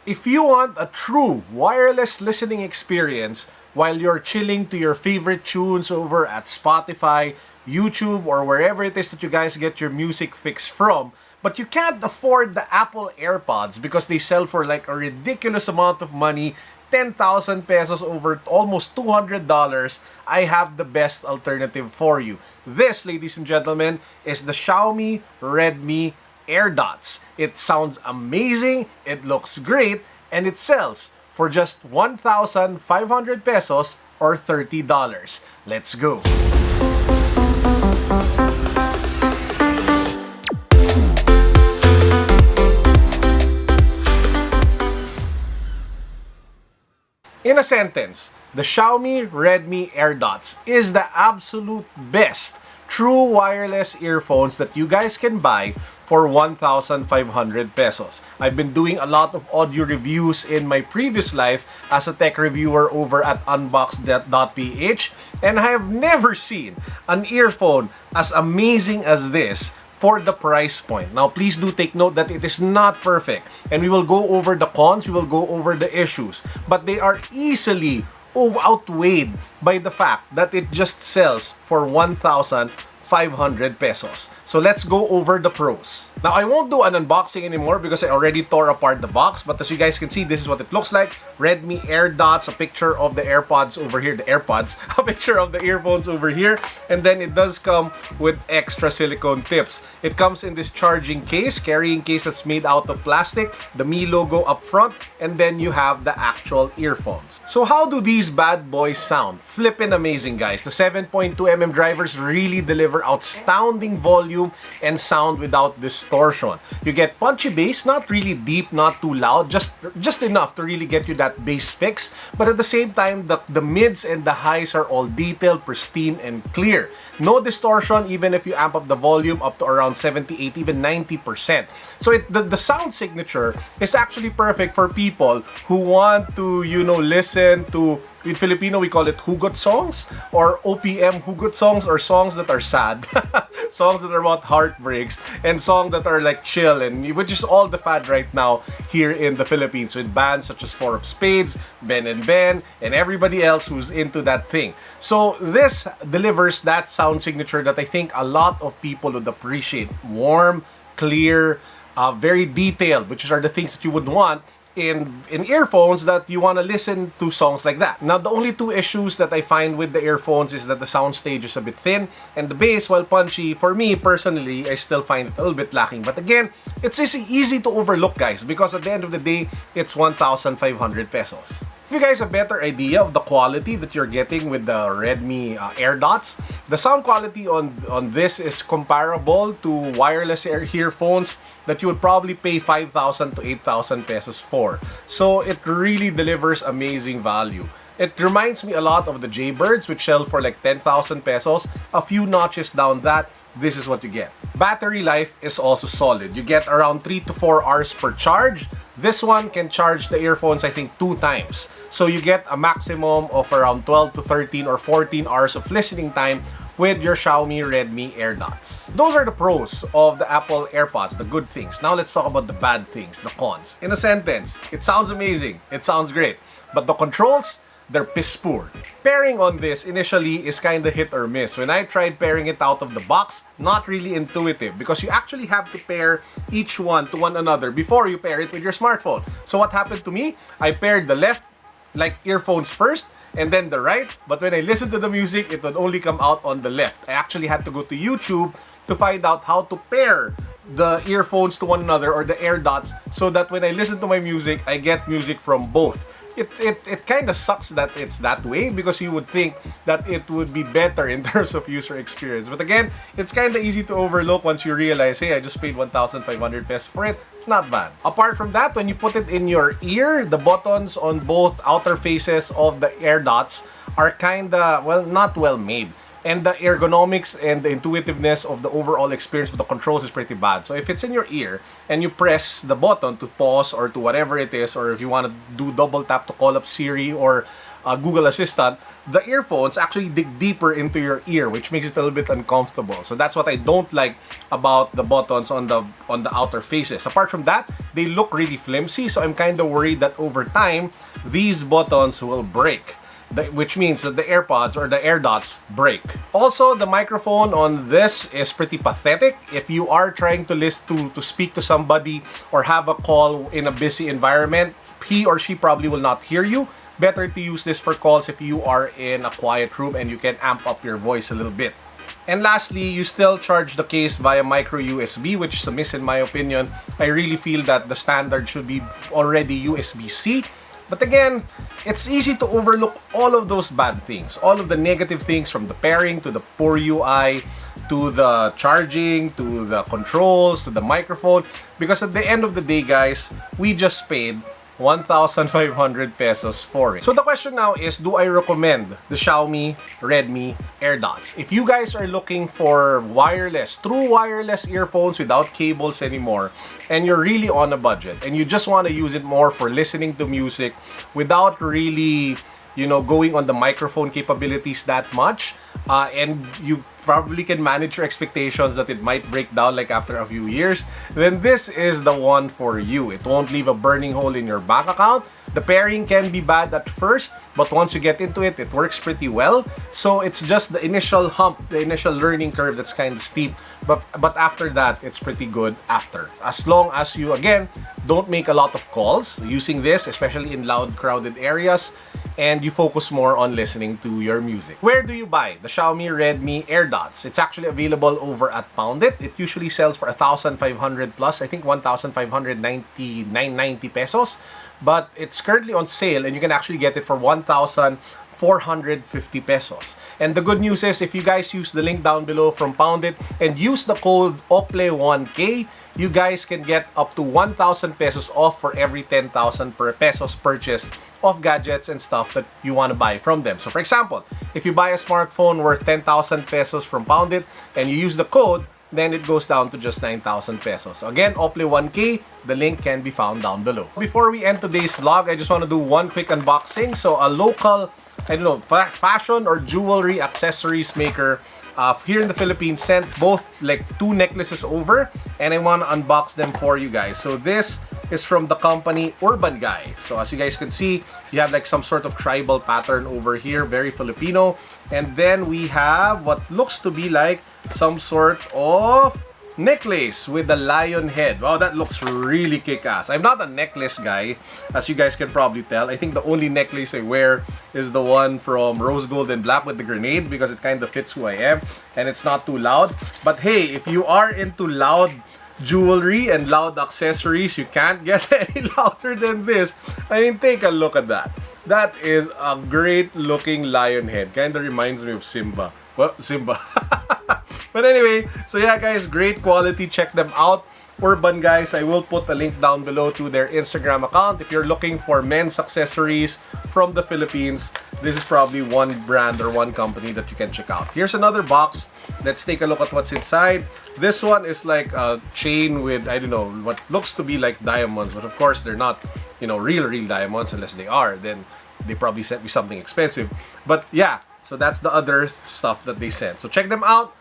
If you want a true wireless listening experience while you're chilling to your favorite tunes over at Spotify, YouTube, or wherever it is that you guys get your music fix from, but you can't afford the Apple AirPods because they sell for like a ridiculous amount of money, 10,000 pesos, over almost $200, I have the best alternative for you. This, ladies and gentlemen, is the Xiaomi Redmi Airdots. It sounds amazing, it looks great, and it sells for just 1,500 pesos or $30. Let's go! In a sentence, the Xiaomi Redmi Airdots is the absolute best true wireless earphones that you guys can buy for 1,500 pesos. I've been doing a lot of audio reviews in my previous life as a tech reviewer over at unboxed.ph, and I have never seen an earphone as amazing as this for the price point. Now, please do take note that it is not perfect, and we will go over the cons, we will go over the issues, but they are easily outweighed by the fact that it just sells for 1,500 pesos. So let's go over the pros. Now, I won't do an unboxing anymore because I already tore apart the box, but as you guys can see, this is what it looks like. Redmi Airdots, a picture of the AirPods over here, the AirPods, a picture of the earphones over here, and then it does come with extra silicone tips. It comes in this charging case, carrying case that's made out of plastic, the Mi logo up front, and then you have the actual earphones. So how do these bad boys sound? Flippin' amazing, guys. The 7.2mm drivers really deliver outstanding volume and sound without distortion. You get punchy bass, not really deep, not too loud, just enough to really get you that bass fix, but at the same time, the mids and the highs are all detailed, pristine, and clear. No distortion even if you amp up the volume up to around 78, even 90%. So the sound signature is actually perfect for people who want to, listen to, in Filipino we call it hugot songs, or OPM hugot songs, or songs that are sad, songs that are about heartbreaks, and songs that are like chill, and which is all the fad right now here in the Philippines with bands such as Four of Spades, Ben and Ben, and everybody else who's into that thing. So this delivers that sound signature that I think a lot of people would appreciate. Warm, clear, very detailed, which are the things that you would want in earphones that you want to listen to songs like that. Now, the only two issues that I find with the earphones is that the sound stage is a bit thin, and the bass, while punchy, for me personally, I still find it a little bit lacking. But again, it's easy to overlook, guys, because at the end of the day, it's 1,500 pesos. If you guys have a better idea of the quality that you're getting with the Redmi Airdots, the sound quality on this is comparable to wireless earphones that you would probably pay 5,000 to 8,000 pesos for. So it really delivers amazing value. It reminds me a lot of the Jaybirds, which sell for like 10,000 pesos. A few notches down that, this is what you get. Battery life is also solid. You get around 3 to 4 hours per charge. This one can charge the earphones, I think, 2 times. So you get a maximum of around 12 to 13 or 14 hours of listening time with your Xiaomi Redmi Airdots. Those are the pros of the Apple AirPods, the good things. Now let's talk about the bad things, the cons. In a sentence, it sounds amazing, it sounds great, but the controls, they're piss poor. Pairing on this initially is kind of hit or miss. When I tried pairing it out of the box, not really intuitive because you actually have to pair each one to one another before you pair it with your smartphone. So what happened to me? I paired the left, like earphones first, and then the right, but when I listened to the music, it would only come out on the left. I actually had to go to YouTube to find out how to pair the earphones to one another, or the AirDots, so that when I listen to my music, I get music from both. It kind of sucks that it's that way because you would think that it would be better in terms of user experience. But again, it's kind of easy to overlook once you realize, hey, I just paid 1,500 pesos for it. Not bad. Apart from that, when you put it in your ear, the buttons on both outer faces of the AirDots are kind of, well, not well made. And the ergonomics and the intuitiveness of the overall experience of the controls is pretty bad. So if it's in your ear and you press the button to pause or to whatever it is, or if you want to do double tap to call up Siri or Google Assistant, the earphones actually dig deeper into your ear, which makes it a little bit uncomfortable. So that's what I don't like about the buttons on the outer faces. Apart from that, they look really flimsy, so I'm kind of worried that over time, these buttons will break. Which means that the AirPods or the AirDots break. Also, the microphone on this is pretty pathetic. If you are trying to speak to somebody or have a call in a busy environment, he or she probably will not hear you. Better to use this for calls if you are in a quiet room and you can amp up your voice a little bit. And lastly, you still charge the case via micro USB, which is a miss in my opinion. I really feel that the standard should be already USB-C. But again, it's easy to overlook all of those bad things, all of the negative things, from the pairing to the poor UI, to the charging, to the controls, to the microphone. Because at the end of the day, guys, we just paid 1,500 pesos for it. So the question now is, do I recommend the Xiaomi Redmi Airdots? If you guys are looking for wireless, true wireless earphones without cables anymore, and you're really on a budget, and you just want to use it more for listening to music without really, you know, going on the microphone capabilities that much, and you probably can manage your expectations that it might break down like after a few years, then this is the one for you. It won't leave a burning hole in your bank account. The pairing can be bad at first, but once you get into it, it works pretty well. So it's just the initial hump, the initial learning curve that's kind of steep, but after that, it's pretty good after. As long as you, again, don't make a lot of calls using this, especially in loud, crowded areas, and you focus more on listening to your music. Where do you buy the Xiaomi Redmi Airdots? It's actually available over at Poundit. It usually sells for 1,500 plus, I think 1,590 pesos. But it's currently on sale and you can actually get it for 1,450 pesos. And the good news is, if you guys use the link down below from Poundit and use the code Ople1K, you guys can get up to 1,000 pesos off for every 10,000 pesos purchase of gadgets and stuff that you want to buy from them. So for example, if you buy a smartphone worth 10,000 pesos from Poundit and you use the code, then it goes down to just 9,000 pesos. So again, Ople1K, the link can be found down below. Before we end today's vlog, I just want to do one quick unboxing. So a local, I don't know, fashion or jewelry accessories maker here in the Philippines sent both like 2 necklaces over, and I want to unbox them for you guys. So this is from the company Urban Guy. So as you guys can see, you have like some sort of tribal pattern over here, very Filipino. And then we have what looks to be like some sort of necklace with the lion head. Wow, that looks really kick-ass. I'm not a necklace guy, as you guys can probably tell. I think the only necklace I wear is the one from Rose Gold and Black with the grenade, because it kind of fits who I am and it's not too loud. But hey, if you are into loud jewelry and loud accessories, you can't get any louder than this. I mean, take a look at that. That is a great looking lion head. Kind of reminds me of Simba. Well, Simba. But anyway, so yeah guys, great quality. Check them out. Urban Guys, I will put a link down below to their Instagram account. If you're looking for men's accessories from the Philippines, this is probably one brand or one company that you can check out. Here's another box. Let's take a look at what's inside. This one is like a chain with, I don't know, what looks to be like diamonds, but of course they're not, you know, real diamonds. Unless they are, then they probably sent me something expensive. But yeah, so that's the other stuff that they sent. So check them out.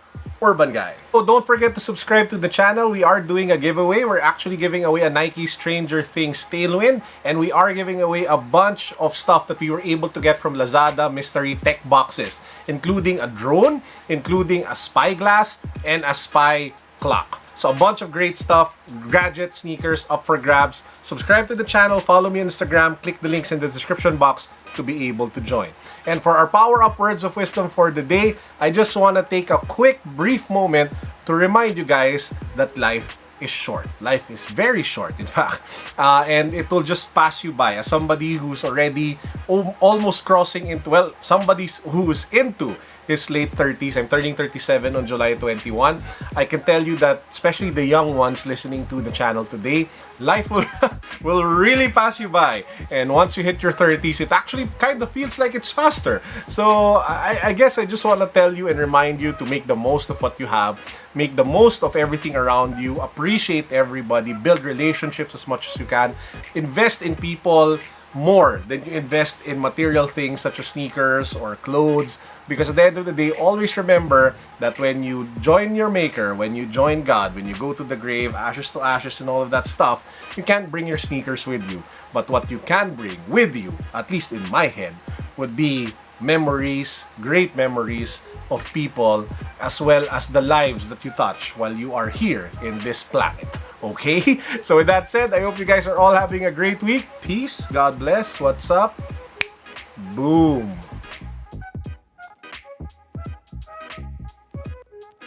Urban Guy. Oh, don't forget to subscribe to the channel. We are doing a giveaway. We're actually giving away a Nike Stranger Things tailwind, and we are giving away a bunch of stuff that we were able to get from LAZADA mystery tech boxes, including a drone, including a spyglass, and a spy clock. So a bunch of great stuff, gadget, sneakers up for grabs. Subscribe to the channel, follow me on Instagram, click the links in the description box to be able to join. And for our power-up words of wisdom for the day, I just want to take a quick, brief moment to remind you guys that life is short. Life is very short, in fact. And it will just pass you by. As somebody who's already almost crossing into, well, somebody who's into his late 30s. I'm turning 37 on July 21. I can tell you that, especially the young ones listening to the channel today, life will really pass you by. And once you hit your 30s, it actually kind of feels like it's faster. So I guess I just want to tell you and remind you to make the most of what you have. Make the most of everything around you. Appreciate everybody. Build relationships as much as you can. Invest in people more than you invest in material things such as sneakers or clothes. Because at the end of the day, always remember that when you join your maker, when you join God, when you go to the grave, ashes to ashes and all of that stuff, you can't bring your sneakers with you. But what you can bring with you, at least in my head, would be memories, great memories of people, as well as the lives that you touch while you are here in this planet. Okay? So with that said, I hope you guys are all having a great week. Peace. God bless. What's up? Boom.